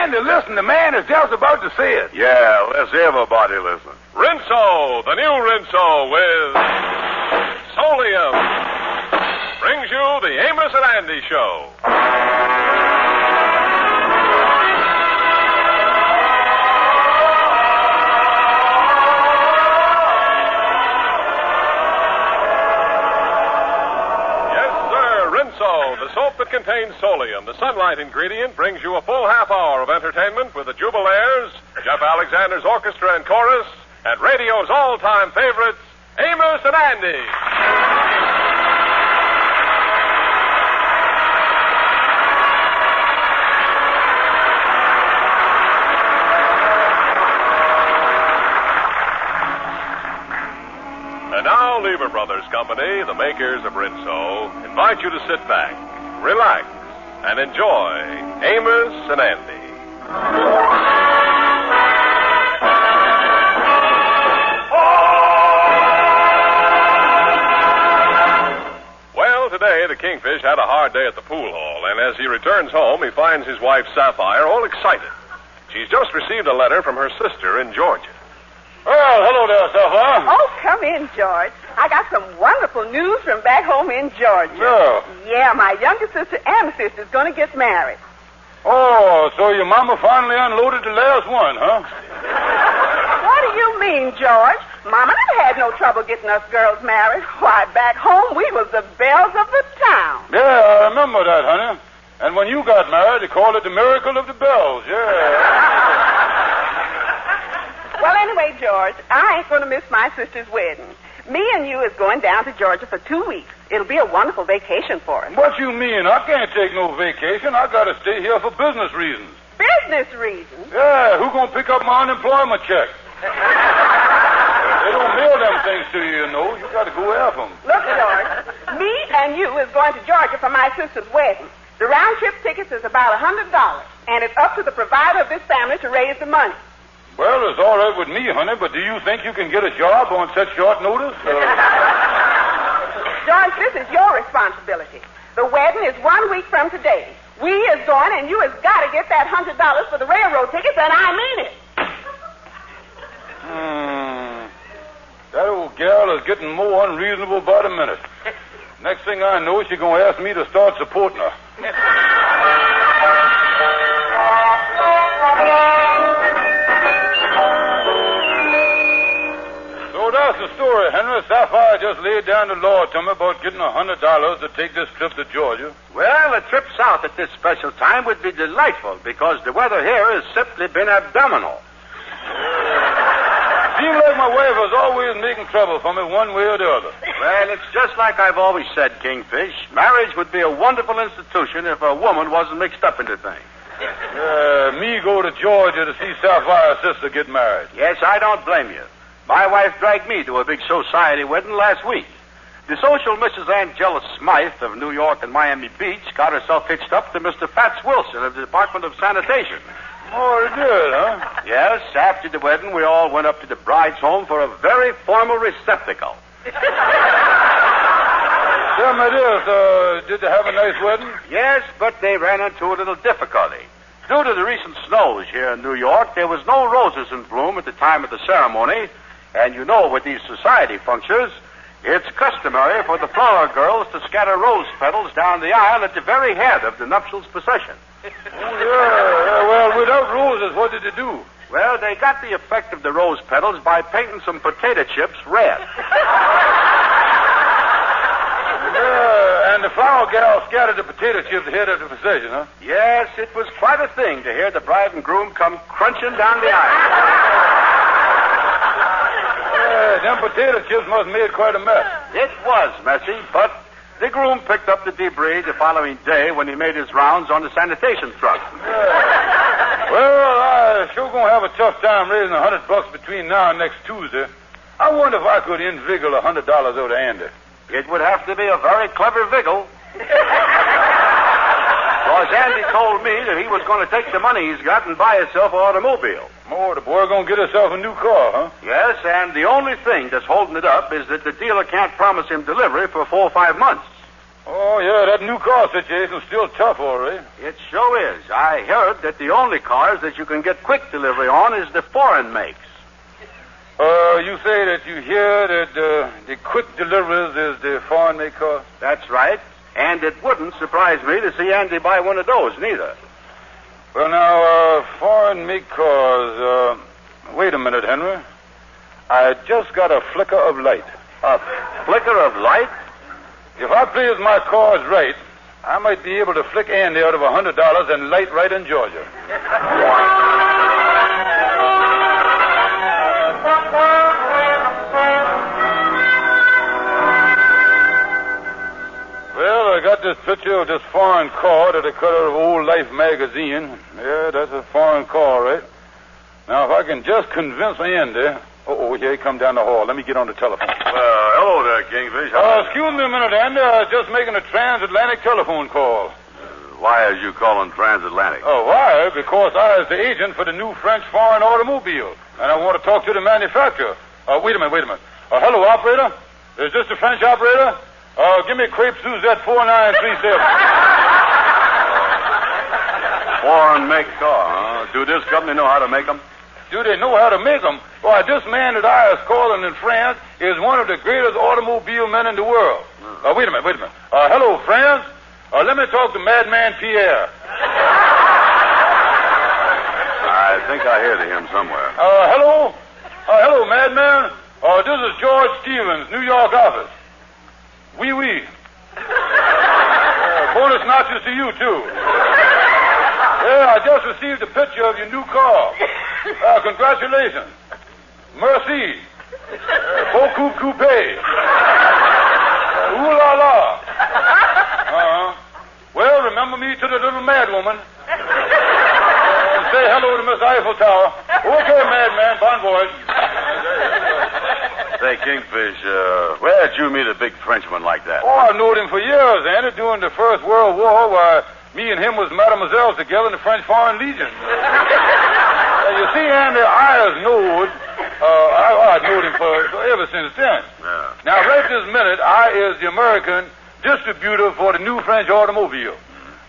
Andy, listen, the man is just about to say it. Yeah, let's everybody listen. Rinso, the new Rinso with Solium, brings you the Amos and Andy Show. The soap that contains Solium, the sunlight ingredient, brings you a full half hour of entertainment with the Jubilaires, Jeff Alexander's orchestra and chorus, and radio's all-time favorites, Amos and Andy. And now, Lever Brothers Company, the makers of Rinso, invite you to sit back, relax, and enjoy Amos and Andy. Well, today the Kingfish had a hard day at the pool hall, and as he returns home, he finds his wife, Sapphire, all excited. She's just received a letter from her sister in Georgia. Well, hello there, Sapphire. Oh, come in, George. I got some wonderful news from back home in Georgia. Yeah. Yeah, my younger sister, Amethyst, is going to get married. Oh, so your mama finally unloaded the last one, huh? What do you mean, George? Mama never had no trouble getting us girls married. Why, back home, we was the belles of the town. Yeah, I remember that, honey. And when you got married, they called it the miracle of the bells, yeah. Well, anyway, George, I ain't going to miss my sister's wedding. Me and you is going down to Georgia for 2 weeks. It'll be a wonderful vacation for us. What you mean? I can't take no vacation. I got to stay here for business reasons. Business reasons? Yeah, who going to pick up my unemployment check? They don't mail them things to you, you know. You got to go after them. Look, George, me and you is going to Georgia for my sister's wedding. The round-trip tickets is about $100, and it's up to the provider of this family to raise the money. Well, it's all right with me, honey, but do you think you can get a job on such short notice? George, this is your responsibility. The wedding is 1 week from today. We is going, and you has got to get that $100 for the railroad tickets, and I mean it. That old gal is getting more unreasonable by the minute. Next thing I know, she's going to ask me to start supporting her. So that's the story, Henry. Sapphire just laid down the law to me about getting $100 to take this trip to Georgia. Well, a trip south at this special time would be delightful because the weather here has simply been abdominal. Seems like my wife was always making trouble for me one way or the other. Well, it's just like I've always said, Kingfish. Marriage would be a wonderful institution if a woman wasn't mixed up into things. Me go to Georgia to see Sapphire's sister get married. Yes, I don't blame you. My wife dragged me to a big society wedding last week. The social Mrs. Angela Smythe of New York and Miami Beach got herself hitched up to Mr. Fats Wilson of the Department of Sanitation. Oh, it did, huh? Yes, after the wedding, we all went up to the bride's home for a very formal receptacle. Tell me this, did they have a nice wedding? Yes, but they ran into a little difficulty. Due to the recent snows here in New York, there was no roses in bloom at the time of the ceremony. And you know, with these society functions, it's customary for the flower girls to scatter rose petals down the aisle at the very head of the nuptials procession. Oh, yeah. Well, without roses, what did they do? Well, they got the effect of the rose petals by painting some potato chips red. Yeah, and the flower gal scattered the potato chips ahead of the procession, huh? Yes, it was quite a thing to hear the bride and groom come crunching down the aisle. Them potato chips must have made quite a mess. It was messy, but the groom picked up the debris the following day when he made his rounds on the sanitation truck. Yeah. Well, I sure gonna have a tough time raising $100 between now and next Tuesday. I wonder if I could inveigle $100 over to Andy. It would have to be a very clever viggle. Because Andy told me that he was going to take the money he's got and buy himself an automobile. Oh, the boy going to get himself a new car, huh? Yes, and the only thing that's holding it up is that the dealer can't promise him delivery for 4 or 5 months. Oh, yeah, that new car situation's still tough, all right. It sure is. I heard that the only cars that you can get quick delivery on is the foreign makes. You say that you hear that the quick deliveries is the foreign make car? That's right. And it wouldn't surprise me to see Andy buy one of those, neither. Well, now, foreign make cars, wait a minute, Henry. I just got a flicker of light. A flicker of light? If I plays my cards right, I might be able to flick Andy out of $100 and light right in Georgia. Well, I got this picture of this foreign car that I cut out of Old Life magazine. Yeah, that's a foreign car, right? Now, if I can just convince Andy... Oh, here he come down the hall. Let me get on the telephone. Hello there, Kingfish. Excuse me a minute, Andy. I was just making a transatlantic telephone call. Why is you calling transatlantic? Oh, why? Because I is the agent for the new French foreign automobile, and I want to talk to the manufacturer. Wait a minute. Hello, operator? Is this the French operator? Give me Crepe Suzette 4937. Foreign make car, huh? Do this company know how to make them? Do they know how to make them? Why, this man that I is calling in France is one of the greatest automobile men in the world. Wait a minute. Hello, France? Let me talk to Madman Pierre. I think I hear him somewhere. Hello? Hello, Madman. This is George Stevens, New York office. Oui. Bonus notches to you, too. Yeah, I just received a picture of your new car. Congratulations. Merci. Beaucoup coupé. Ooh la la. Well, remember me to the little mad woman. Say hello to Miss Eiffel Tower. Okay, madman. Bon voyage. Say, Kingfish, where'd you meet a big Frenchman like that? Oh, I've known him for years, Andy. During the First World War, why, me and him was mademoiselles together in the French Foreign Legion. You see, Andy, I knowed him for ever since then. Yeah. Now, right this minute, I is the American distributor for the new French automobile.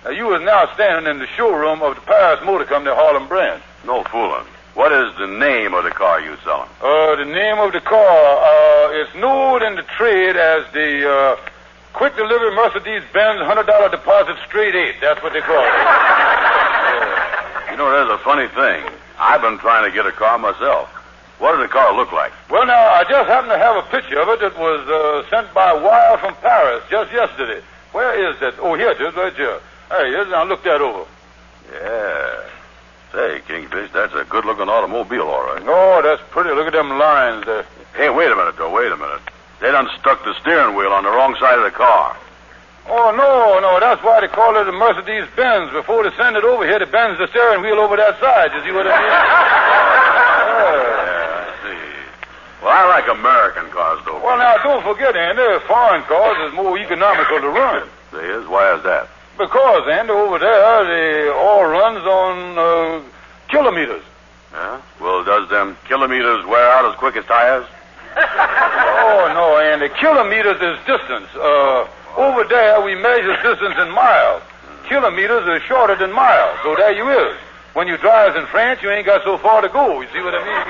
Now, you is now standing in the showroom of the Paris Motor Company Harlem branch. No fooling. What is the name of the car you selling? The name of the car, it's known in the trade as the quick delivery Mercedes-Benz $100 deposit straight 8. That's what they call it. You know, there's a funny thing. I've been trying to get a car myself. What does the car look like? Well, now, I just happen to have a picture of it that was sent by wire from Paris just yesterday. Where is that? Oh, here it is, right here. There he is. Now, look that over. Yeah. Say, Kingfish, that's a good-looking automobile, all right. Oh, that's pretty. Look at them lines there. Hey, wait a minute, though. Wait a minute. They done stuck the steering wheel on the wrong side of the car. Oh, no. That's why they call it a Mercedes-Benz. Before they send it over here, they bends the steering wheel over that side. You see what I mean? Yeah, I see. Well, I like American cars, though. Well, now, don't forget, Andy, foreign cars is more economical to run. They is? Why is that? Because, Andy, over there, they all runs on kilometers. Yeah? Well, does them kilometers wear out as quick as tires? Oh, no, Andy. Kilometers is distance. Over there, we measure distance in miles. Kilometers is shorter than miles. So there you is. When you drive in France, you ain't got so far to go. You see what I mean?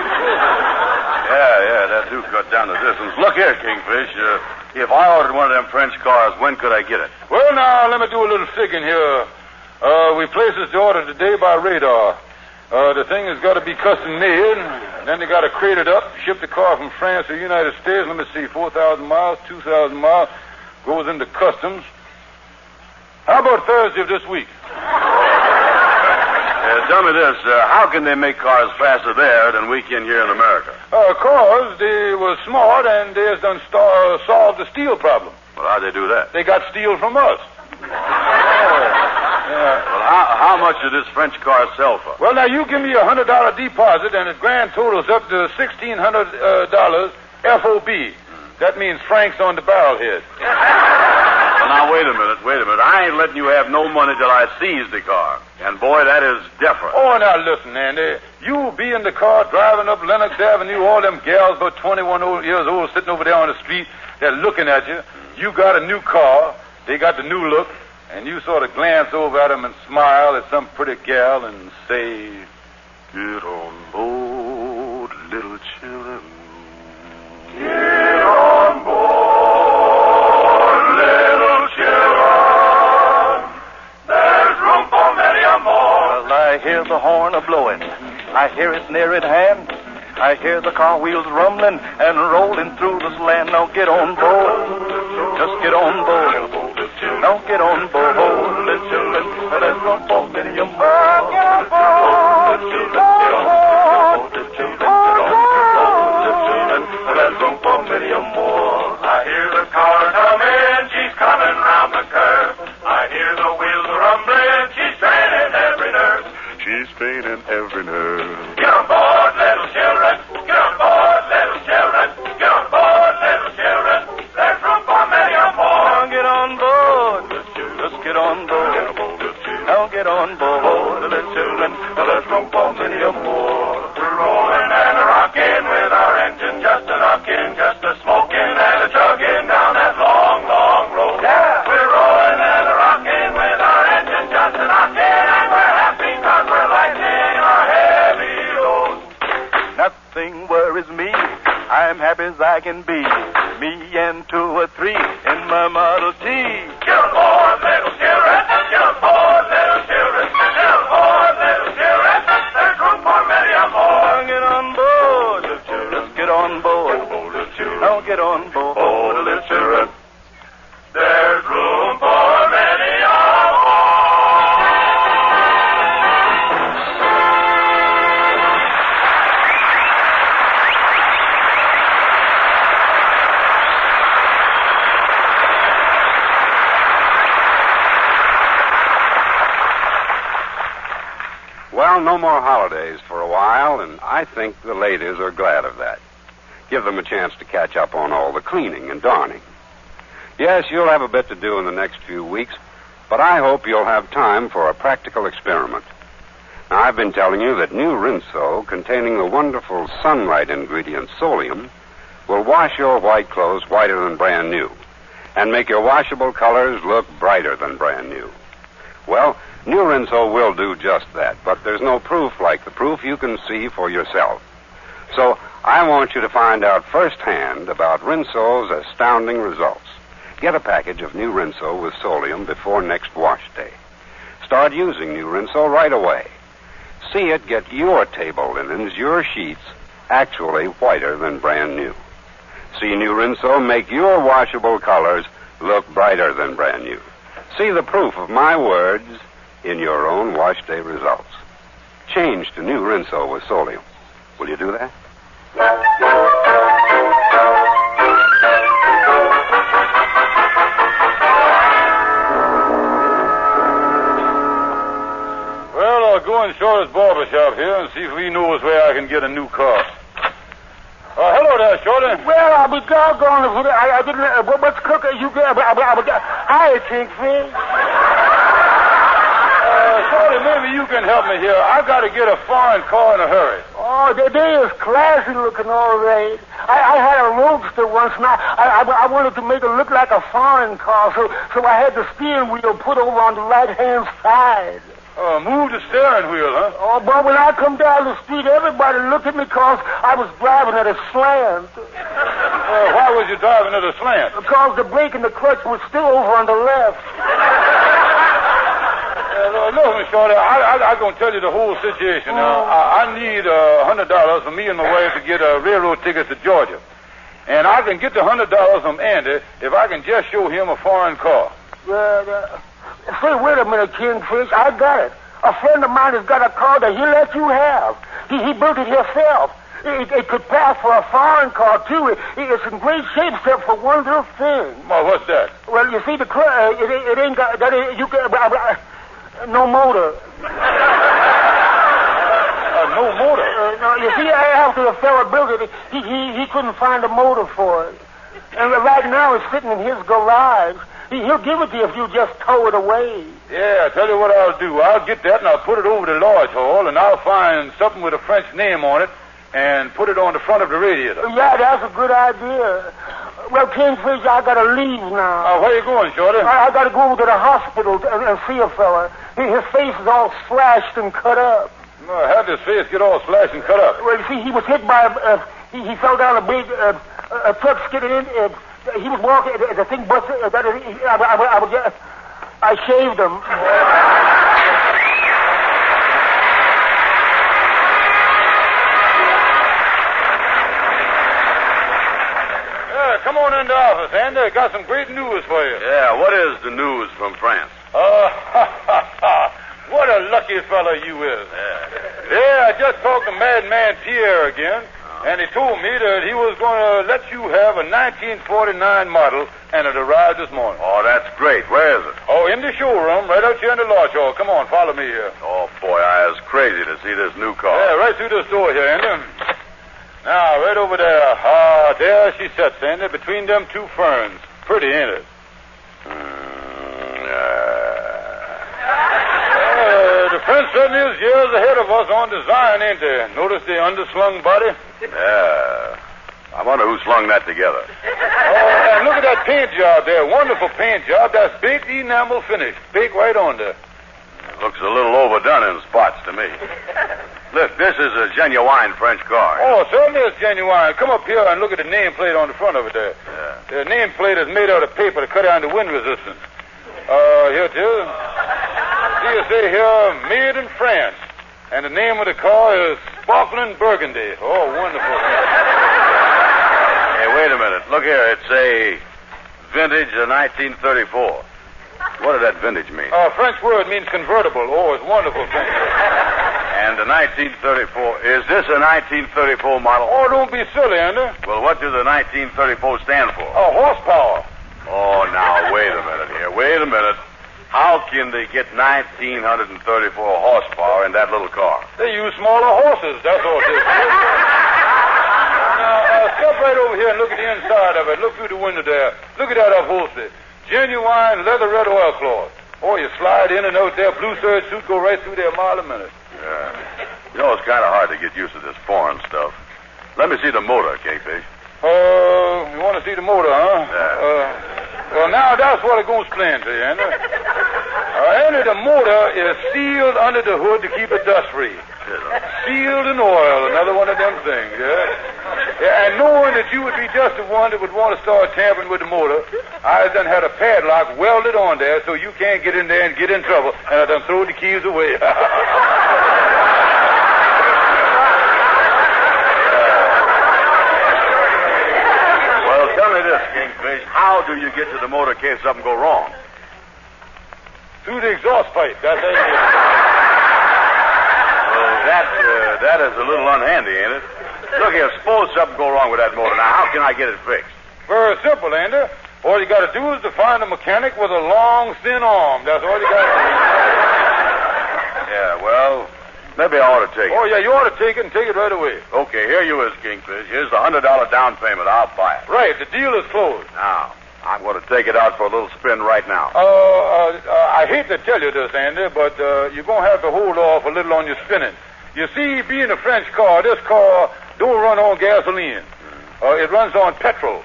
Yeah, that do cut down the distance. Look here, Kingfish. If I ordered one of them French cars, when could I get it? Well, now, let me do a little figuring here. We place this order today by radar. The thing has got to be custom made. Then they got to crate it up, ship the car from France to the United States. Let me see, 4,000 miles, 2,000 miles. Goes into customs. How about Thursday of this week? Tell me this. How can they make cars faster there than we can here in America? Cause they were smart and they has done solved the steel problem. Well, how'd they do that? They got steel from us. Well, how much did this French car sell for? Well, now, you give me a $100 deposit and it grand totals up to $1,600 FOB. That means francs on the barrel head. Well, now, wait a minute. I ain't letting you have no money till I seize the car. And, boy, that is different. Oh, now, listen, Andy. You be in the car driving up Lenox Avenue, all them gals about 21 years old sitting over there on the street, they're looking at you. You got a new car. they got the new look, and you sort of glance over at them and smile at some pretty gal and say, "Get on board, little children. Get on board, little children. There's room for many a more." Well, I hear the horn a-blowing. I hear it near at hand. I hear the car wheels rumbling and rolling through this land. Now get on board. Just get on board. Now get on board, little children. There's room for many a more. Get on board. Get on board. There's room for many a more. I hear the car coming. She's coming round the curve. I hear the wheels rumbling. She's straining every nerve. She's straining every nerve. Get on board, little children. Get on board, little children. Get on board, little children. There's room for many a more. Now get on board. Just get on board. Now get on board, little children. There's room for many a more. We're rolling and a rocking with our engine just a knocking, just a smoking and a chugging down that long, long road. Yeah. We're rolling and a rocking with our engine just a knocking, and we're happy 'cause we're lightening our heavy load. Nothing worries me. I'm happy as I can be. Me and 2 or 3 in my Model T. Get on board, little children. Get on board, little children. Get on board, little children. There's room for many a more. Now get on board. Just get on board. Now get on board, little children. There's room for many a Well, no more holidays for a while, and I think the ladies are glad of that. Give them a chance to catch up on all the cleaning and darning. Yes, you'll have a bit to do in the next few weeks, but I hope you'll have time for a practical experiment. Now, I've been telling you that new Rinso, containing the wonderful sunlight ingredient solium, will wash your white clothes whiter than brand new and make your washable colors look brighter than brand new. Well, new Rinso will do just that, but there's no proof like the proof you can see for yourself. So I want you to find out firsthand about Rinso's astounding results. Get a package of new Rinso with solium before next wash day. Start using new Rinso right away. See it get your table linens, your sheets, actually whiter than brand new. See new Rinso make your washable colors look brighter than brand new. See the proof of my words in your own wash day results. Change to new Rinso with solium. Will you do that? Well, I'll go in Shorty's barber shop here and see if he knows where I can get a new car. Hello there, Shorty. Well, I'll be doggone if I didn't. What's cooking? You get? Hi, Kingfish. Shorty, maybe you can help me here. I got to get a foreign car in a hurry. Oh, they is classy looking, all right. I had a Roadster once, and I wanted to make it look like a foreign car, so I had the steering wheel put over on the right-hand side. Move the steering wheel, huh? Oh, but when I come down the street, everybody looked at me because I was driving at a slant. Why was you driving at a slant? Because the brake and the clutch was still over on the left. Look, Miss Shorty, I'm going to tell you the whole situation. I need $100 for me and my wife to get railroad tickets to Georgia. And I can get the $100 from Andy if I can just show him a foreign car. Say, wait a minute, Kingfish. I got it. A friend of mine has got a car that he let you have. He built it himself. It could pass for a foreign car, too. It's in great shape, except for one little thing. Well, what's that? Well, you see, it ain't got... no motor. No motor? No, you see, after the fella built it, he couldn't find a motor for it. And right now it's sitting in his garage. He'll give it to you if you just tow it away. Yeah, I tell you what I'll do. I'll get that and I'll put it over to Lodge Hall, and I'll find something with a French name on it and put it on the front of the radiator. Yeah, that's a good idea. Well, Kingfish, I gotta leave now. Where you going, Shorty? I gotta go to the hospital and see a fella. His face is all slashed and cut up. How'd his face get all slashed and cut up? Well, you see, he was hit by he fell down a big truck skidding in. He was walking. The thing busted. I shaved him. Come on in the office, Andy. I got some great news for you. Yeah, what is the news from France? What a lucky fellow you is. Yeah, I just talked to Madman Pierre again, and he told me that he was going to let you have a 1949 model, and it arrived this morning. Oh, that's great. Where is it? Oh, in the showroom, right out here in the lodge hall. Come on, follow me here. Oh, boy, I was crazy to see this new car. Yeah, right through this door here, Andy. Now, right over there. There she sits, Andy, between them two ferns. Pretty, ain't it? The French certainly is years ahead of us on design, ain't they? Notice the underslung body? Yeah. I wonder who slung that together. Oh, and look at that paint job there. Wonderful paint job. That's baked enamel finish. Baked right on there. Looks a little overdone in spots to me. Look, this is a genuine French car. Oh, certainly it's genuine. Come up here and look at the nameplate on the front of it there. Yeah. The nameplate is made out of paper to cut down the wind resistance. Here it is. See, you say here, made in France. And the name of the car is Sparkling Burgundy. Oh, wonderful. Hey, wait a minute. Look here. It's a vintage of 1934. What does that vintage mean? French word means convertible. Oh, it's wonderful thing. And the 1934, is this a 1934 model? Oh, don't be silly, Andy. Well, what does the 1934 stand for? Horsepower. Oh, now, wait a minute here. Wait a minute. How can they get 1,934 horsepower in that little car? They use smaller horses, that's all it is. Now, step right over here and look at the inside of it. Look through the window there. Look at that upholstery. Genuine leather red oilcloth. Oh, you slide in and out there. Blue serge suit go right through there a mile a minute. Yeah. You know, it's kind of hard to get used to this foreign stuff. Let me see the motor, Kingfish. You want to see the motor, huh? Yeah. Well, now that's what I'm going to explain to you, Andy. Andy, the motor is sealed under the hood to keep it dust-free. Sealed in oil, another one of them things, yeah? And knowing that you would be just the one that would want to start tampering with the motor, I done had a padlock welded on there so you can't get in there and get in trouble, and I done throw the keys away. Well, tell me this, Kingfish. How do you get to the motor in case something go wrong? Through the exhaust pipe. That's how you get it. Well, that is a little unhandy, ain't it? Look here, suppose something go wrong with that motor. Now, how can I get it fixed? Very simple, Andy. All you got to do is to find a mechanic with a long, thin arm. That's all you got to do. Yeah, well, maybe I ought to take it. Oh, yeah, you ought to take it and take it right away. Okay, here you is, Kingfish. Here's the $100 down payment. I'll buy it. Right, the deal is closed. Now, I'm going to take it out for a little spin right now. I hate to tell you this, Andy, but you're going to have to hold off a little on your spinning. You see, being a French car, this car don't run on gasoline. It runs on petrol.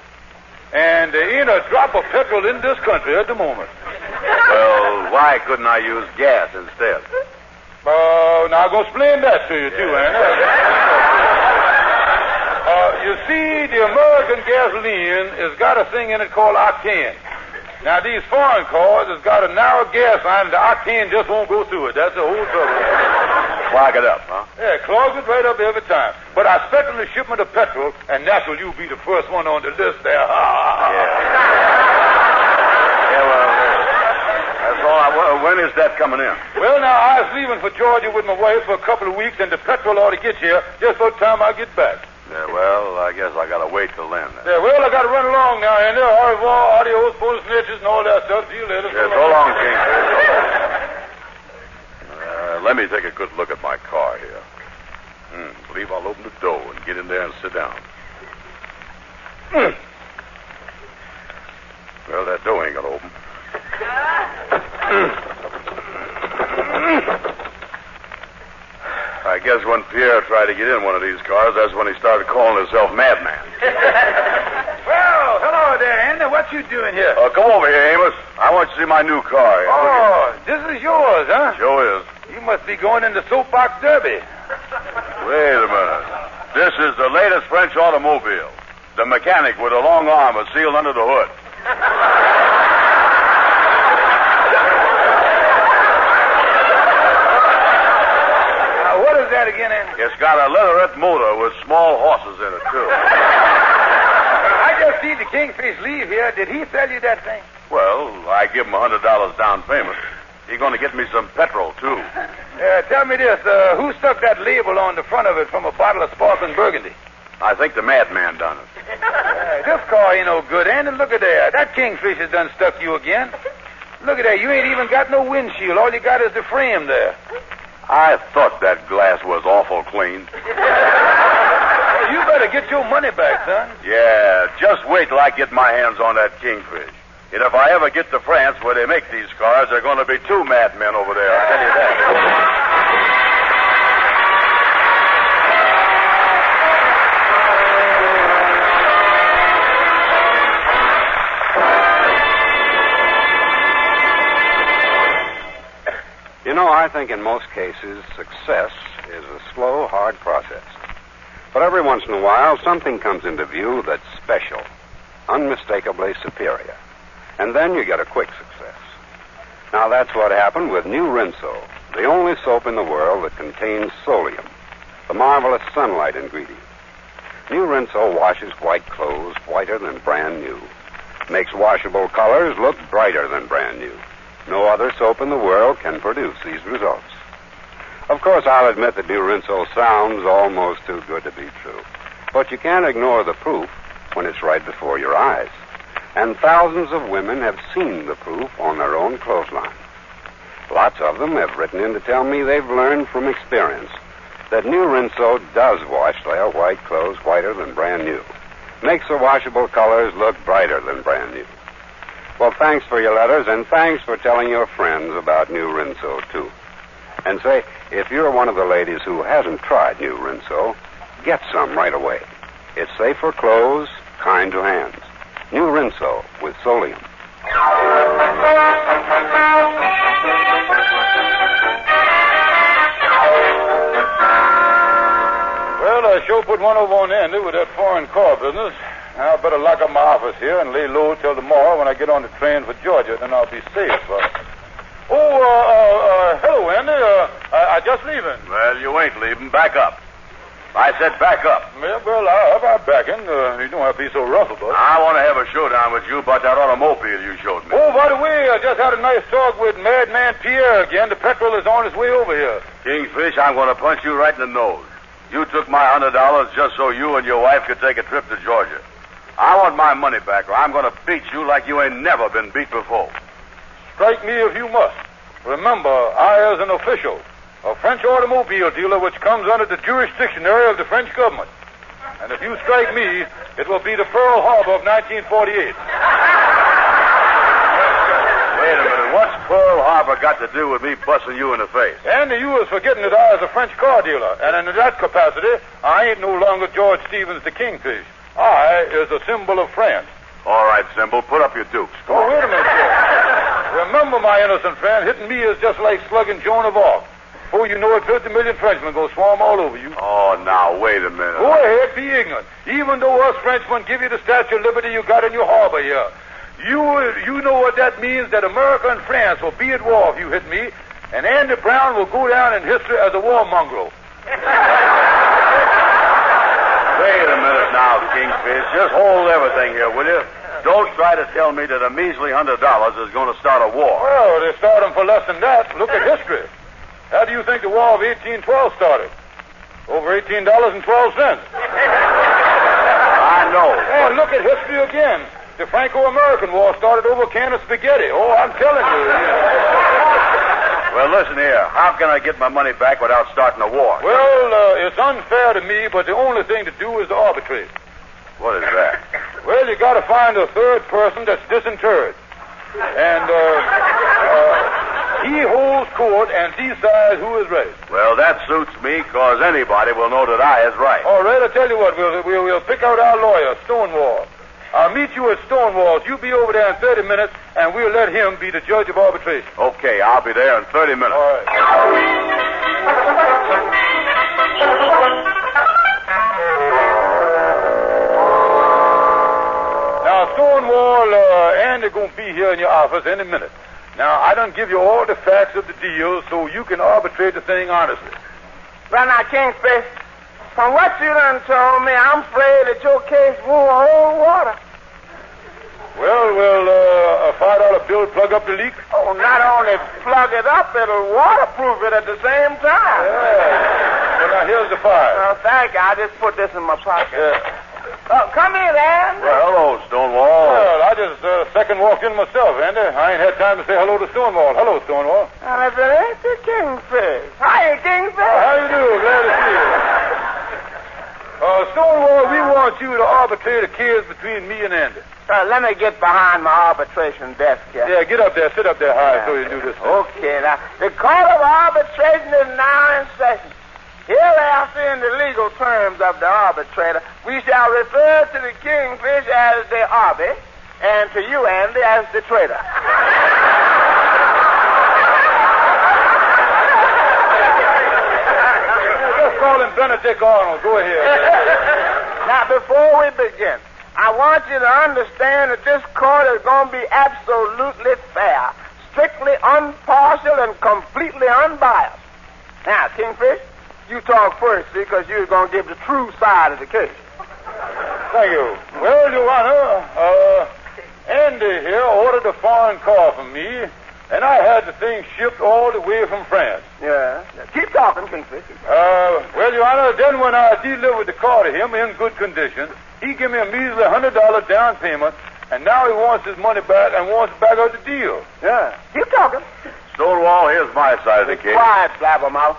And there ain't a drop of petrol in this country at the moment. Well, why couldn't I use gas instead? Now I'm going to explain that to you, too, Andy. You see, the American gasoline has got a thing in it called octane. Now, these foreign cars has got a narrow gas line, and the octane just won't go through it. That's the whole trouble. Clog it up, huh? Yeah, clogs it right up every time. But I expect the shipment of petrol, and naturally you'll be the first one on the list there. Yeah, well, that's all. When is that coming in? Well, now, I was leaving for Georgia with my wife for a couple of weeks, and the petrol ought to get here just by the time I get back. Yeah, well, I guess I got to wait till then. Yeah, well, I got to run along now, Andy. Au revoir, adios, bonus snitches, and all that stuff. See you later. Yeah, so long, Kingfish. Let me take a good look at my car here. Believe I'll open the door and get in there and sit down. Well, that door ain't gonna open. I guess when Pierre tried to get in one of these cars, that's when he started calling himself Madman. Well, hello there, Andy. What you doing here? Come over here, Amos. I want you to see my new car here. Oh, this is yours, huh? Sure is. You must be going into soapbox derby. Wait a minute. This is the latest French automobile. The mechanic with a long arm is sealed under the hood. What is that again, Andy? It's got a leatherette motor with small horses in it, too. I just see the Kingfish leave here. Did he sell you that thing? Well, I give him $100 down payment. He's going to get me some petrol, too. Tell me this. Who stuck that label on the front of it from a bottle of sparkling burgundy? I think the madman done it. This car ain't no good, Andy. Look at that. That Kingfish has done stuck you again. Look at that. You ain't even got no windshield. All you got is the frame there. I thought that glass was awful clean. You better get your money back, son. Yeah, just wait till I get my hands on that Kingfish. And if I ever get to France where they make these cars, there are going to be two madmen over there, I'll tell you that. You know, I think in most cases, success is a slow, hard process. But every once in a while, something comes into view that's special, unmistakably superior. And then you get a quick success. Now, that's what happened with New Rinso, the only soap in the world that contains solium, the marvelous sunlight ingredient. New Rinso washes white clothes whiter than brand new, makes washable colors look brighter than brand new. No other soap in the world can produce these results. Of course, I'll admit that New Rinso sounds almost too good to be true. But you can't ignore the proof when it's right before your eyes. And thousands of women have seen the proof on their own clothesline. Lots of them have written in to tell me they've learned from experience that New Rinso does wash their white clothes whiter than brand new, makes the washable colors look brighter than brand new. Well, thanks for your letters, and thanks for telling your friends about New Rinso, too. And say, if you're one of the ladies who hasn't tried New Rinso, get some right away. It's safe for clothes, kind to hands. New Rinso with solium. Well, I sure put one over on Andy with that foreign car business. I better lock up my office here and lay low till tomorrow when I get on the train for Georgia. Then I'll be safe. Hello, Andy. I just leaving. Well, you ain't leaving. Back up. I said back up. Yeah, well, I'm backing. You don't have to be so rough about it. I want to have a showdown with you about that automobile you showed me. Oh, by the way, I just had a nice talk with Madman Pierre again. The petrol is on its way over here. Kingfish, I'm going to punch you right in the nose. You took my $100 just so you and your wife could take a trip to Georgia. I want my money back, or I'm going to beat you like you ain't never been beat before. Strike me if you must. Remember, I, as an official, a French automobile dealer which comes under the jurisdictionary of the French government. And if you strike me, it will be the Pearl Harbor of 1948. Wait a minute. What's Pearl Harbor got to do with me busting you in the face? Andy, you was forgetting that I was a French car dealer. And in that capacity, I ain't no longer George Stevens the Kingfish. I is a symbol of France. All right, Symbol, put up your dukes. Come on. Wait a minute, sir. Remember, my innocent friend, hitting me is just like slugging Joan of Arc. Before you know it, 50 million Frenchmen go swarm all over you. Oh, now, wait a minute. Go ahead, be ignorant. Even though us Frenchmen give you the Statue of Liberty you got in your harbor here. You know what that means, that America and France will be at war if you hit me, and Andy Brown will go down in history as a warmonger. Wait a minute now, Kingfish. Just hold everything here, will you? Don't try to tell me that a measly $100 is going to start a war. Well, they start them for less than that. Look at history. How do you think the War of 1812 started? Over $18.12. I know. And look at history again. The Franco-American War started over a can of spaghetti. Oh, I'm telling you. Well, listen here. How can I get my money back without starting a war? Well, it's unfair to me, but the only thing to do is to arbitrate. What is that? Well, you got to find a third person that's disinterred. And he holds court and decides who is right. Well, that suits me, because anybody will know that I is right. All right, I'll tell you what. We'll pick out our lawyer, Stonewall. I'll meet you at Stonewall's. You be over there in 30 minutes, and we'll let him be the judge of arbitration. Okay, I'll be there in 30 minutes. All right. Now, Stonewall, Andy going to be here in your office any minute. Now, I done give you all the facts of the deal so you can arbitrate the thing honestly. Well, now, Kingfish, from what you done told me, I'm afraid that your case won't hold water. Well, will a $5 bill plug up the leak? Oh, not only plug it up, it'll waterproof it at the same time. Yeah. Well, now, here's the file. Oh, thank you. I just put this in my pocket. Yeah. Come in, Andy. Well, hello, Stonewall. Well, I just second walked in myself, Andy. I ain't had time to say hello to Stonewall. Hello, Stonewall. That's an empty Kingfish. Hi, Kingfish. How you do? Glad to see you. Stonewall, we want you to arbitrate a case between me and Andy. Let me get behind my arbitration desk here. Yeah, get up there. Sit up there high so you do this thing. Okay, now, the Court of Arbitration is now in session. Hereafter, in the legal terms of the arbitrator, we shall refer to the Kingfish as the Arby, and to you, Andy, as the trader. Just call him Benedict Arnold. Go ahead. Now, before we begin, I want you to understand that this court is going to be absolutely fair, strictly impartial, and completely unbiased. Now, Kingfish, you talk first, see, because you're going to give the true side of the case. Thank you. Well, Your Honor, Andy here ordered a foreign car from me, and I had the thing shipped all the way from France. Yeah. Keep talking, Kingfish. Well, Your Honor, then when I delivered the car to him in good condition, he gave me a measly $100 down payment, and now he wants his money back and wants back out the deal. Yeah. Keep talking. Stonewall, here's my side of the case. Quiet, blabbermouth.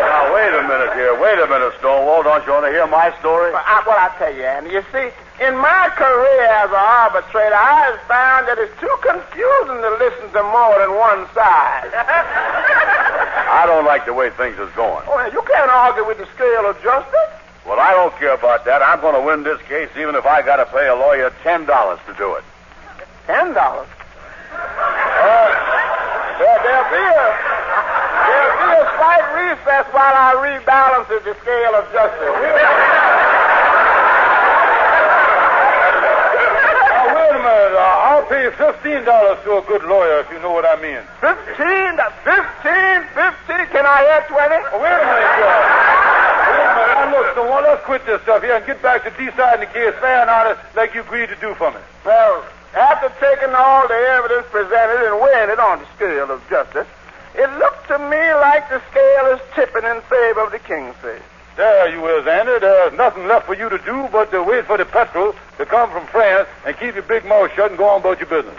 Now, wait a minute here. Wait a minute, Stonewall. Don't you want to hear my story? Well, I tell you, Andy, you see, in my career as an arbitrator, I have found that it's too confusing to listen to more than one side. I don't like the way things is going. Oh, you can't argue with the scale of justice. Well, I don't care about that. I'm going to win this case even if I got to pay a lawyer $10 to do it. $10? There'll be a slight recess while I rebalance the scale of justice. Now, wait a minute. I'll pay $15 to a good lawyer, if you know what I mean. 15? 15? Can I add 20? Oh, wait a minute, George. Wait a minute. Now, look, so let's quit this stuff here and get back to deciding the case fair and honest like you agreed to do for me. Well, after taking all the evidence presented and weighing it on the scale of justice, it looked to me like the scale is tipping in favor of the Kingfish. There you is, Andy. There's nothing left for you to do but to wait for the petrol to come from France and keep your big mouth shut and go on about your business.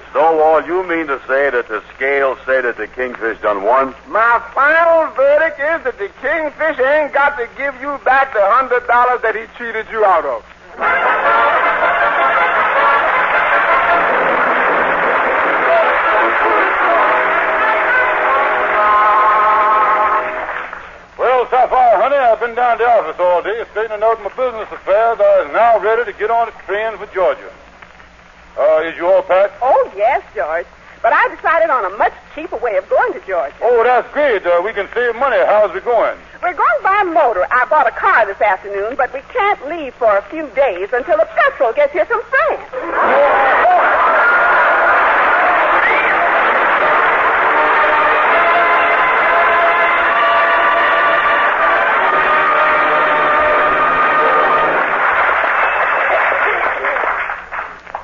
Stonewall, you mean to say that the scales say that the Kingfish done won? My final verdict is that the Kingfish ain't got to give you back the $100 that he cheated you out of. Well, Sapphire, honey, I've been down to the office all day straightening out my business affairs. I am now ready to get on the train for Georgia. Is you all packed? Oh, yes, George. But I decided on a much cheaper way of going to Georgia. Oh, that's great. We can save money. How's we going? We're going by motor. I bought a car this afternoon, but we can't leave for a few days until the petrol gets here from France.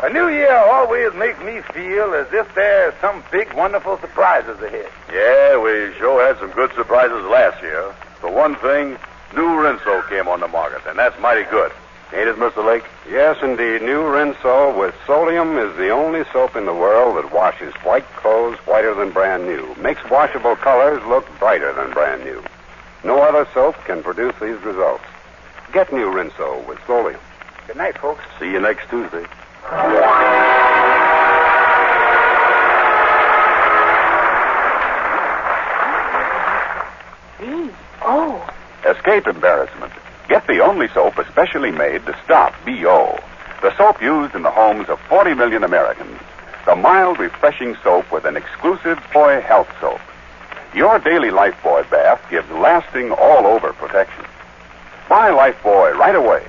A new year always makes me feel as if there's some big, wonderful surprises ahead. Yeah, we sure had some good surprises last year. For one thing, new Rinso came on the market, and that's mighty good. Ain't it, Mr. Lake? Yes, indeed. New Rinso with Solium is the only soap in the world that washes white clothes whiter than brand new, makes washable colors look brighter than brand new. No other soap can produce these results. Get new Rinso with Solium. Good night, folks. See you next Tuesday. Oh. Escape embarrassment. Get the only soap especially made to stop BO. The soap used in the homes of 40 million Americans. The mild, refreshing soap with an exclusive Boy Health soap. Your daily Lifebuoy bath gives lasting all-over protection. Buy Lifebuoy right away.